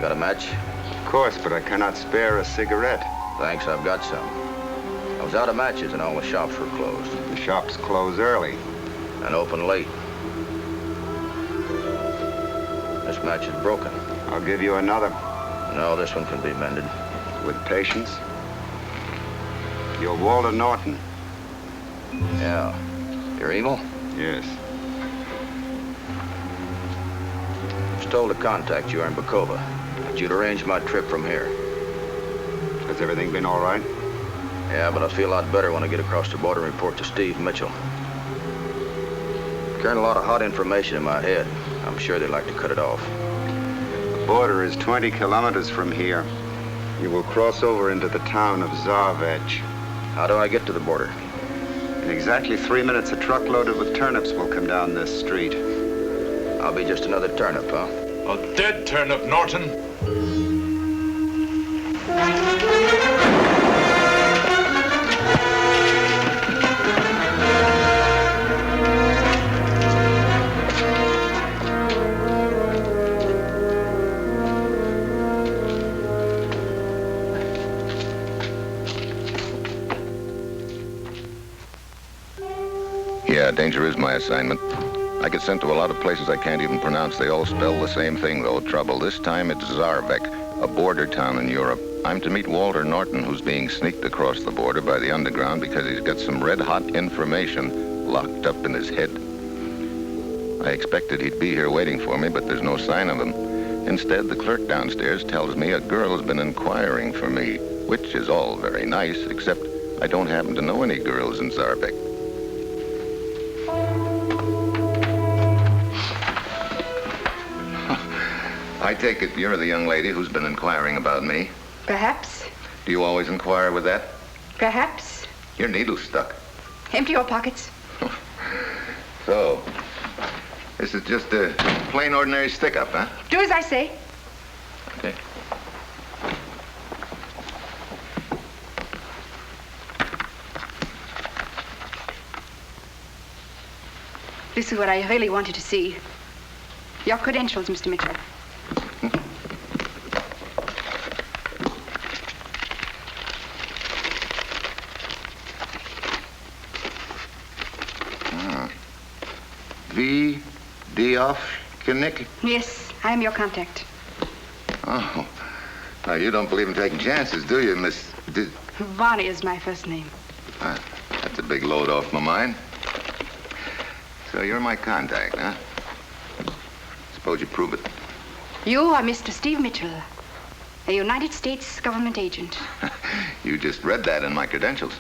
Got a match? Of course, but I cannot spare a cigarette. Thanks, I've got some. I was out of matches and all the shops were closed. The shops close early. And open late. This match is broken. I'll give you another. No, this one can be mended. With patience. You're Walter Norton. Yeah. You're Emil? Yes. I was told to contact you in Bukova. That you'd arrange my trip from here. Has everything been all right? Yeah, but I feel a lot better when I get across the border and report to Steve Mitchell. Carrying a lot of hot information in my head. I'm sure they'd like to cut it off. The border is 20 kilometers from here. You will cross over into the town of Zarbik. How do I get to the border? In exactly 3 minutes, a truck loaded with turnips will come down this street. I'll be just another turnip, huh? A dead turnip, Norton. Yeah, danger is my assignment. I get sent to a lot of places I can't even pronounce. They all spell the same thing, though. Trouble. This time it's Zarbik, a border town in Europe. I'm to meet Walter Norton, who's being sneaked across the border by the underground because he's got some red-hot information locked up in his head. I expected he'd be here waiting for me, but there's no sign of him. Instead, the clerk downstairs tells me a girl's been inquiring for me, which is all very nice, except I don't happen to know any girls in Zarbik. I take it you're the young lady who's been inquiring about me. Perhaps. Do you always inquire with that? Perhaps. Your needle's stuck. Empty your pockets. So, this is just a plain ordinary stick-up, huh? Do as I say. Okay. This is what I really wanted to see. Your credentials, Mr. Mitchell. Yes, I am your contact. Oh. Now, you don't believe in taking chances, do you, Miss... Vonnie is my first name. That's a big load off my mind. So you're my contact, huh? Suppose you prove it. You are Mr. Steve Mitchell, a United States government agent. You just read that in my credentials.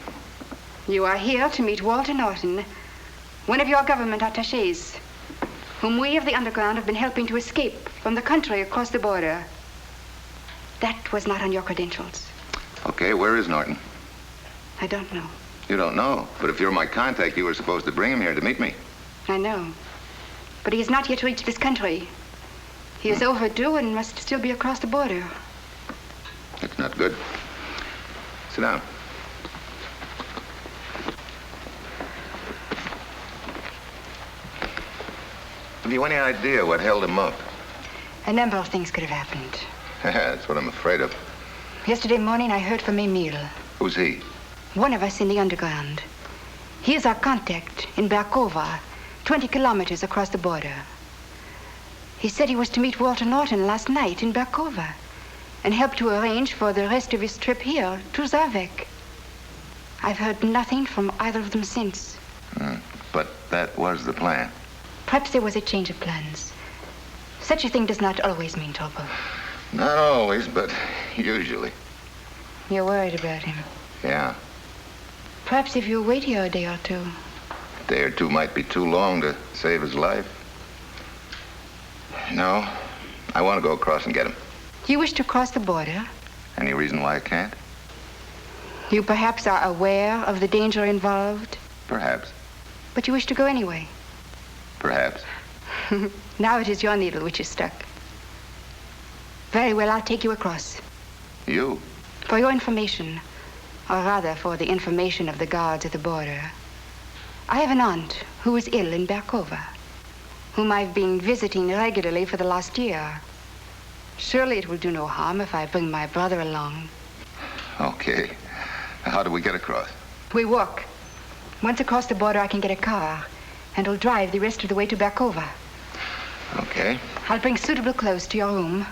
You are here to meet Walter Norton, one of your government attaches, whom we of the underground have been helping to escape from the country across the border. That was not on your credentials. Okay, where is Norton? I don't know. You don't know? But if you're my contact, you were supposed to bring him here to meet me. I know. But he has not yet reached this country. He is overdue and must still be across the border. That's not good. Sit down. Have you any idea what held him up? A number of things could have happened. That's what I'm afraid of. Yesterday morning, I heard from Emil. Who's he? One of us in the underground. He is our contact in Bukova, 20 kilometers across the border. He said he was to meet Walter Norton last night in Berkova and help to arrange for the rest of his trip here to Zarbik. I've heard nothing from either of them since. But that was the plan. Perhaps there was a change of plans. Such a thing does not always mean trouble. Not always, but usually. You're worried about him. Yeah. Perhaps if you wait here a day or two. A day or two might be too long to save his life. No, I want to go across and get him. Do you wish to cross the border? Any reason why I can't? You perhaps are aware of the danger involved, Perhaps. but you wish to go anyway. Perhaps. Now it is your needle which is stuck. Very well, I'll take you across. You? For your information, or rather for the information of the guards at the border, I have an aunt who is ill in Berkova, whom I've been visiting regularly for the last year. Surely it will do no harm if I bring my brother along. Okay. How do we get across? We walk. Once across the border, I can get a car, and we'll drive the rest of the way to Berkova. Okay. I'll bring suitable clothes to your room.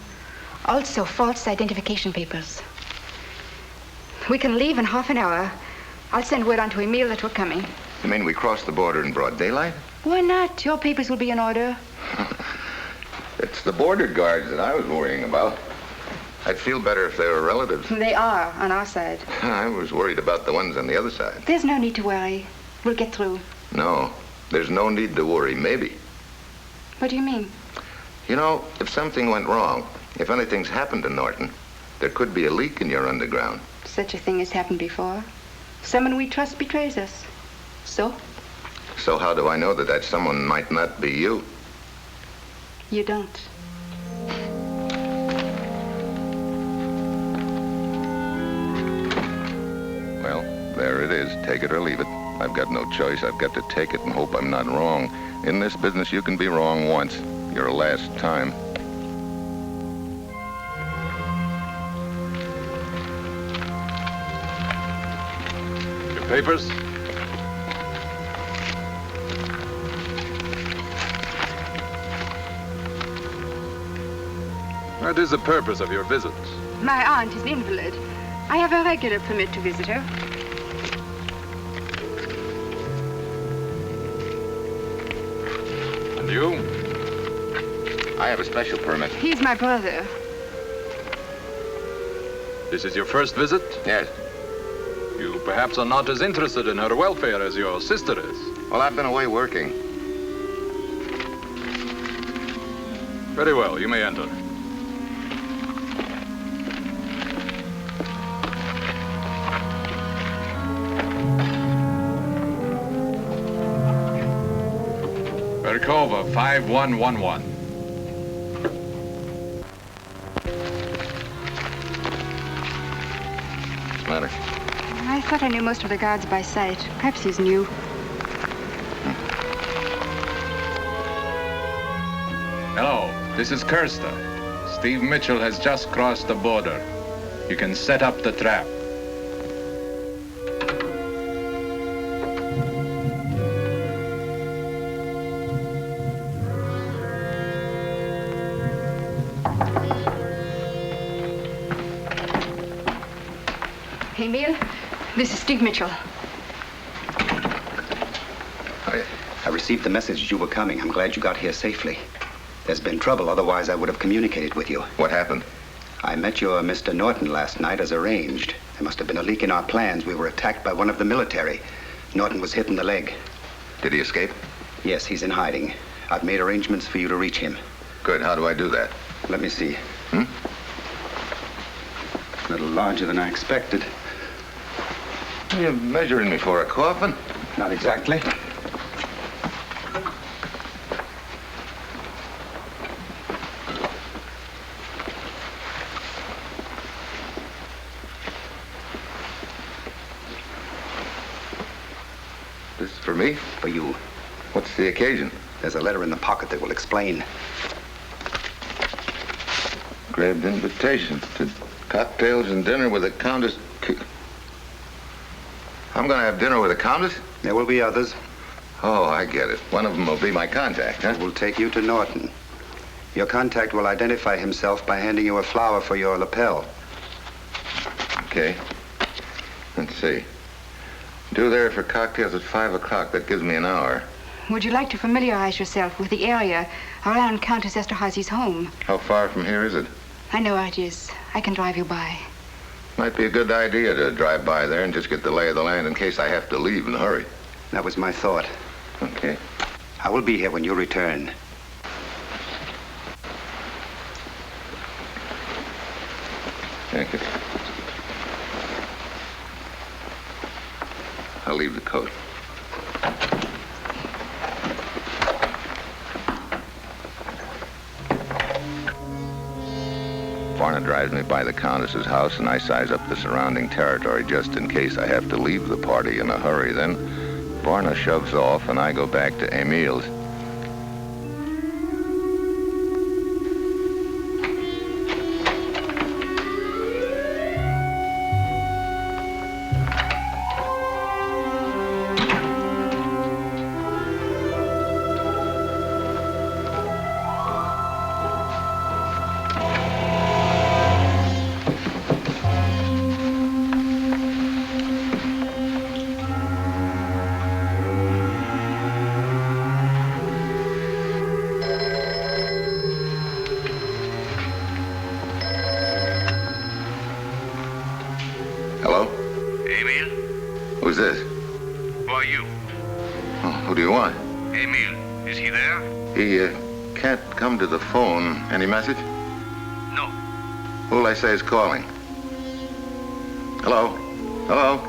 Also, false identification papers. We can leave in half an hour. I'll send word on to Emil that we're coming. You mean we cross the border in broad daylight? Why not? Your papers will be in order. It's the border guards that I was worrying about. I'd feel better if they were relatives. They are on our side. I was worried about the ones on the other side. There's no need to worry. We'll get through. No, there's no need to worry, maybe. What do you mean? You know, if something went wrong, if anything's happened to Norton, there could be a leak in your underground. Such a thing has happened before. Someone we trust betrays us. So? So how do I know that that someone might not be you? You don't. Well, there it is. Take it or leave it. I've got no choice. I've got to take it and hope I'm not wrong. In this business, you can be wrong once. Your last time. Your papers? What is the purpose of your visit? My aunt is an invalid. I have a regular permit to visit her. And you? I have a special permit. He's my brother. This is your first visit? Yes. You perhaps are not as interested in her welfare as your sister is. Well, I've been away working. Very well, you may enter. Berkova, 5111. What's the matter? I thought I knew most of the guards by sight. Perhaps he's new. Hello, this is Kirsta. Steve Mitchell has just crossed the border. You can set up the trap. Emil, this is Steve Mitchell. I received the message you were coming. I'm glad you got here safely. There's been trouble, otherwise I would have communicated with you. What happened? I met your Mr. Norton last night as arranged. There must have been a leak in our plans. We were attacked by one of the military. Norton was hit in the leg. Did he escape? Yes, he's in hiding. I've made arrangements for you to reach him. Good. How do I do that? Let me see. Hmm? A little larger than I expected. Are you measuring me for a coffin? Not exactly. This is for me? For you. What's the occasion? There's a letter in the pocket that will explain. Engraved invitation to cocktails and dinner with the countess. I'm going to have dinner with the countess? There will be others. Oh, I get it. One of them will be my contact, huh? We'll take you to Norton. Your contact will identify himself by handing you a flower for your lapel. Okay. Let's see. Due there for cocktails at 5 o'clock. That gives me an hour. Would you like to familiarize yourself with the area around Countess Esterhazy's home? How far from here is it? I know where it is. I can drive you by. Might be a good idea to drive by there and just get the lay of the land in case I have to leave in a hurry. That was my thought. Okay. I will be here when you return. Thank you. I'll leave the coat. Varna drives me by the Countess's house, and I size up the surrounding territory just in case I have to leave the party in a hurry. Then Varna shoves off, and I go back to Emil's. Hello? Emil? Who's this? Who are you? Oh, who do you want? Emil, is he there? He can't come to the phone. Any message? No. Who'll I say is calling? Hello? Hello?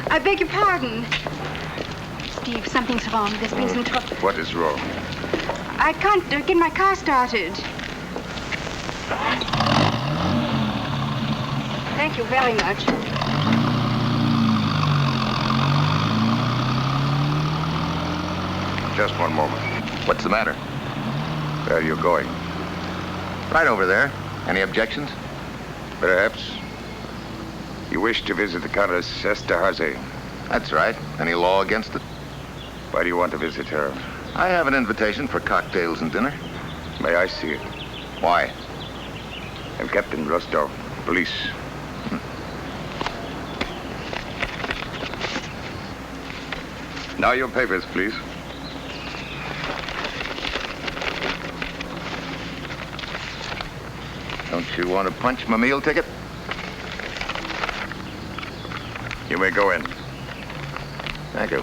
I beg your pardon. Steve, something's wrong. There's been some trouble. What is wrong? I can't get my car started. Thank you very much. Just one moment. What's the matter? Where are you going? Right over there. Any objections? Perhaps you wish to visit the Countess Esterhazy. That's right. Any law against it? Why do you want to visit her? I have an invitation for cocktails and dinner. May I see it? Why? I'm Captain Rostov, police. Now your papers, please. Don't you want to punch my meal ticket? You may go in. Thank you.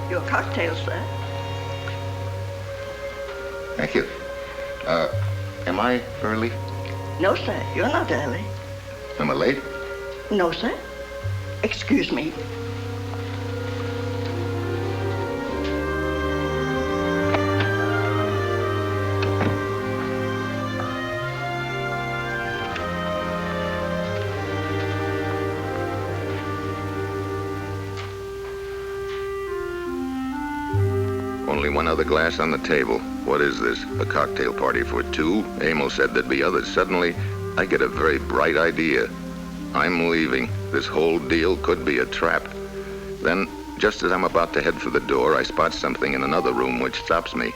Your cocktail, sir. Thank you. Am I early? No, sir, you're not early. Am I late? No, sir. Excuse me. Only one other glass on the table. What is this? A cocktail party for two? Emil said there'd be others. Suddenly, I get a very bright idea. I'm leaving. This whole deal could be a trap. Then, just as I'm about to head for the door, I spot something in another room which stops me.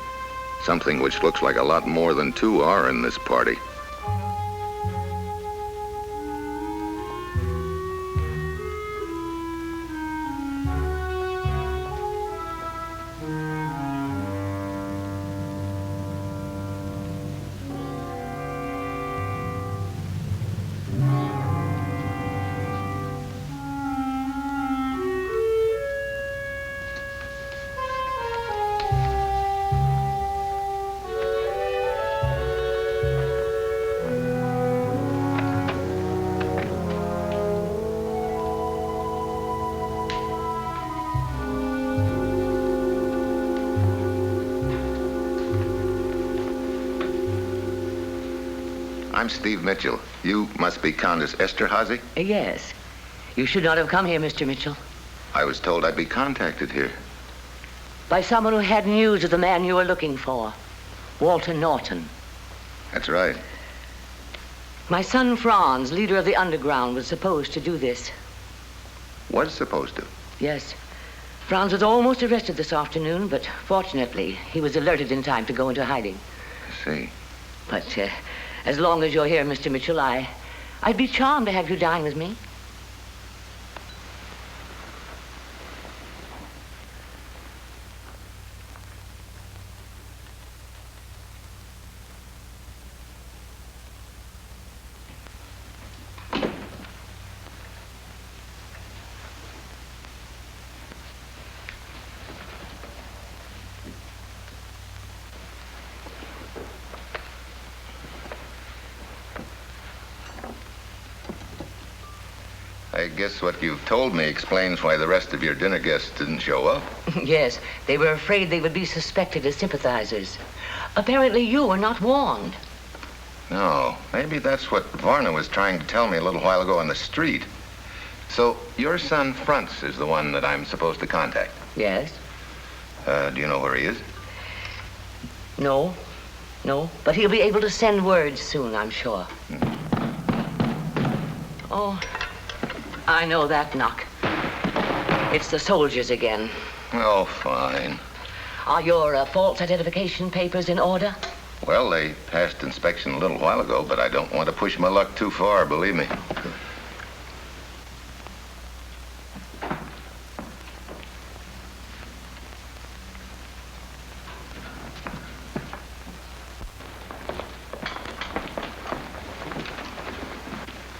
Something which looks like a lot more than two are in this party. I'm Steve Mitchell. You must be Countess Esterhazy? Yes. You should not have come here, Mr. Mitchell. I was told I'd be contacted here. By someone who had news of the man you were looking for, Walter Norton. That's right. My son Franz, leader of the underground, was supposed to do this. Was supposed to? Yes. Franz was almost arrested this afternoon, but fortunately, he was alerted in time to go into hiding. I see. But as long as you're here, Mr. Mitchell, I'd be charmed to have you dine with me. I guess what you've told me explains why the rest of your dinner guests didn't show up. Yes, they were afraid they would be suspected as sympathizers. Apparently you were not warned. No, maybe that's what Varna was trying to tell me a little while ago on the street. So your son Franz is the one that I'm supposed to contact? Yes. Do you know where he is? No, but he'll be able to send words soon, I'm sure. Oh, I know that knock. It's the soldiers again. Oh, fine. Are your false identification papers in order? Well, they passed inspection a little while ago, but I don't want to push my luck too far, believe me.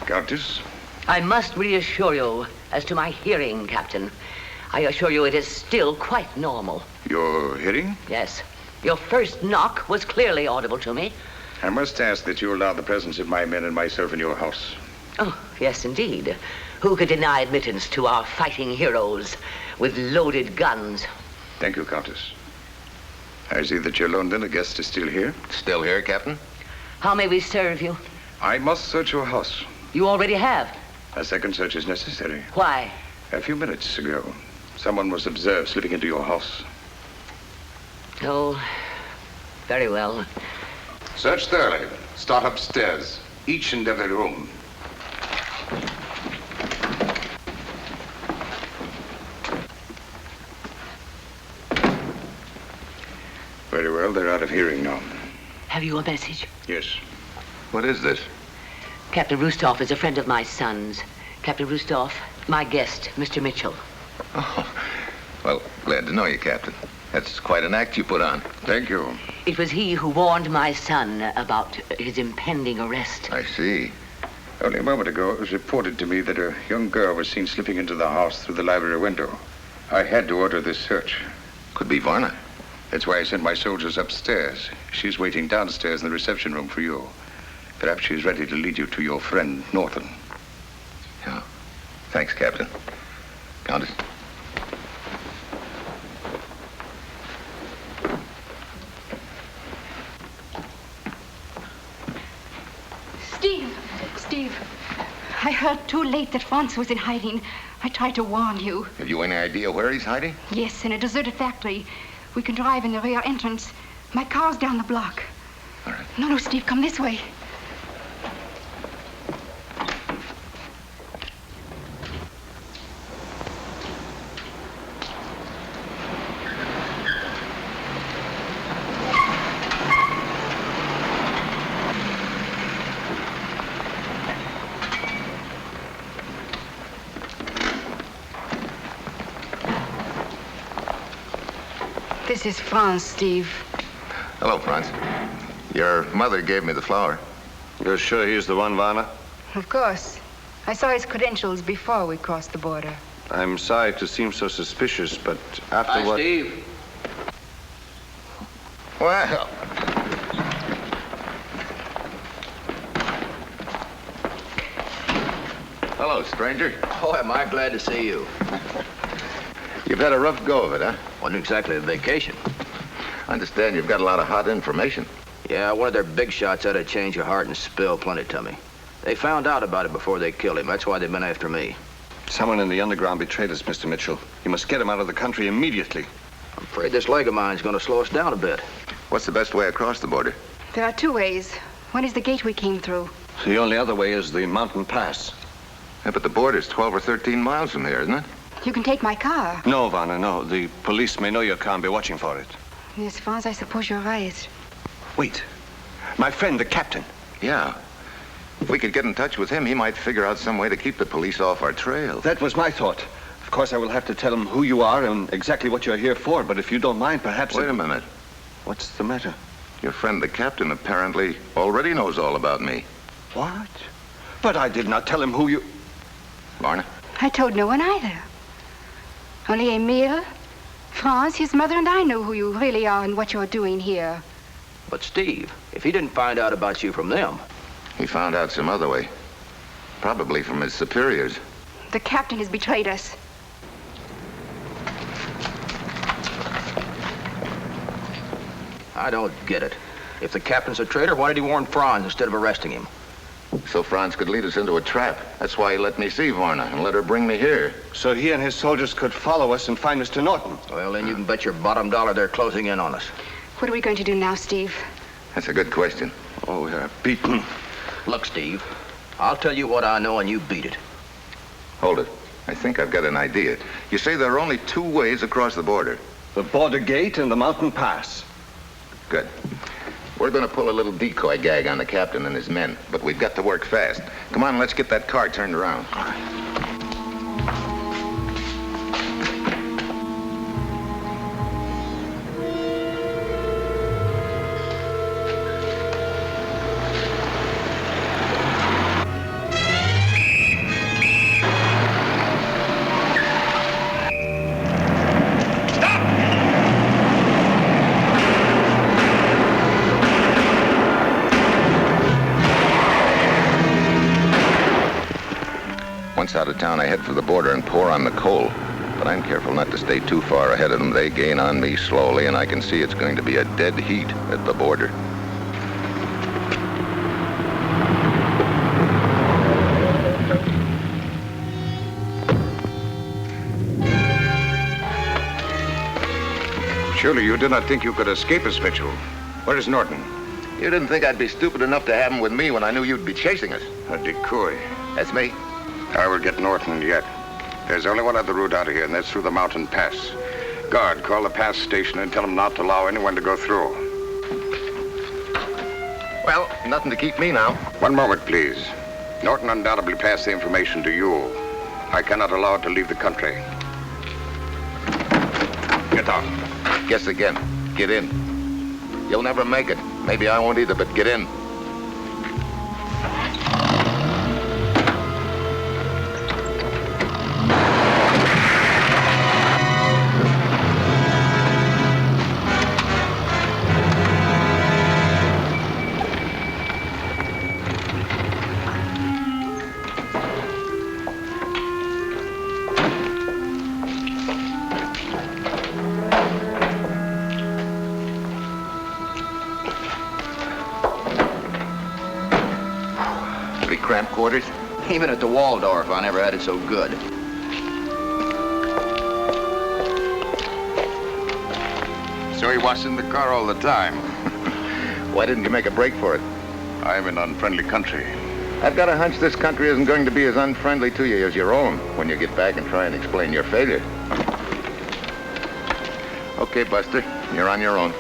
Countess? I must reassure you as to my hearing, Captain. I assure you it is still quite normal. Your hearing? Yes. Your first knock was clearly audible to me. I must ask that you allow the presence of my men and myself in your house. Oh, yes, indeed. Who could deny admittance to our fighting heroes with loaded guns? Thank you, Countess. I see that your lone dinner guest is still here. Still here, Captain? How may we serve you? I must search your house. You already have. A second search is necessary. Why? A few minutes ago, someone was observed slipping into your house. Oh, very well. Search thoroughly. Start upstairs. Each and every room. Very well, they're out of hearing now. Have you a message? Yes. What is this? Captain Rustov is a friend of my son's. Captain Rustov, my guest, Mr. Mitchell. Oh, well, glad to know you, Captain. That's quite an act you put on. Thank you. It was he who warned my son about his impending arrest. I see. Only a moment ago, it was reported to me that a young girl was seen slipping into the house through the library window. I had to order this search. Could be Varna. That's why I sent my soldiers upstairs. She's waiting downstairs in the reception room for you. Perhaps she's ready to lead you to your friend, Norton. Yeah. Thanks, Captain. Countess. Steve, I heard too late that Franz was in hiding. I tried to warn you. Have you any idea where he's hiding? Yes, in a deserted factory. We can drive in the rear entrance. My car's down the block. All right. No, Steve, come this way. This is Franz, Steve. Hello, Franz. Your mother gave me the flower. You're sure he's the one, Varna? Of course. I saw his credentials before we crossed the border. I'm sorry to seem so suspicious, but after Hi, what... Steve. Well. Hello, stranger. Oh, am I glad to see you. You've had a rough go of it, huh? Wasn't exactly a vacation. I understand you've got a lot of hot information. Yeah, one of their big shots had a change of heart and spill plenty to me. They found out about it before they killed him. That's why they've been after me. Someone in the underground betrayed us, Mr. Mitchell. You must get him out of the country immediately. I'm afraid this leg of mine's going to slow us down a bit. What's the best way across the border? There are two ways. One is the gate we came through. The only other way is the mountain pass. Yeah, but the border's 12 or 13 miles from here, isn't it? You can take my car. No, Varna, no. The police may know your car and be watching for it. Yes, Franz, I suppose you're right. Wait. My friend, the captain. Yeah. If we could get in touch with him, he might figure out some way to keep the police off our trail. That was my thought. Of course, I will have to tell him who you are and exactly what you're here for, but if you don't mind, perhaps... Wait a minute. What's the matter? Your friend, the captain, apparently already knows all about me. What? But I did not tell him who you... Varna? I told no one either. Only Emile, Franz, his mother, and I know who you really are and what you're doing here. But Steve, if he didn't find out about you from them... He found out some other way. Probably from his superiors. The captain has betrayed us. I don't get it. If the captain's a traitor, why did he warn Franz instead of arresting him? So Franz could lead us into a trap. That's why he let me see Varna and let her bring me here. So he and his soldiers could follow us and find Mr. Norton. Well, then you can bet your bottom dollar they're closing in on us. What are we going to do now, Steve? That's a good question. Oh, we're beaten. Look, Steve, I'll tell you what I know and you beat it. Hold it. I think I've got an idea. You say there are only two ways across the border. The border gate and the mountain pass. Good. We're going to pull a little decoy gag on the captain and his men, but we've got to work fast. Come on, let's get that car turned around. All right. Once out of town, I head for the border and pour on the coal. But I'm careful not to stay too far ahead of them. They gain on me slowly, and I can see it's going to be a dead heat at the border. Surely you did not think you could escape us, Mitchell. Where is Norton? You didn't think I'd be stupid enough to have him with me when I knew you'd be chasing us. A decoy. That's me. I will get Norton yet. There's only one other route out of here, and that's through the mountain pass. Guard, call the pass station and tell them not to allow anyone to go through. Well, nothing to keep me now. One moment, please. Norton undoubtedly passed the information to you. I cannot allow it to leave the country. Get out. Guess again. Get in. You'll never make it. Maybe I won't either, but get in. Cramped quarters? Even at the Waldorf, I never had it so good. So he was in the car all the time. Why didn't you make a break for it? I'm in unfriendly country. I've got a hunch this country isn't going to be as unfriendly to you as your own when you get back and try and explain your failure. Okay, Buster, you're on your own.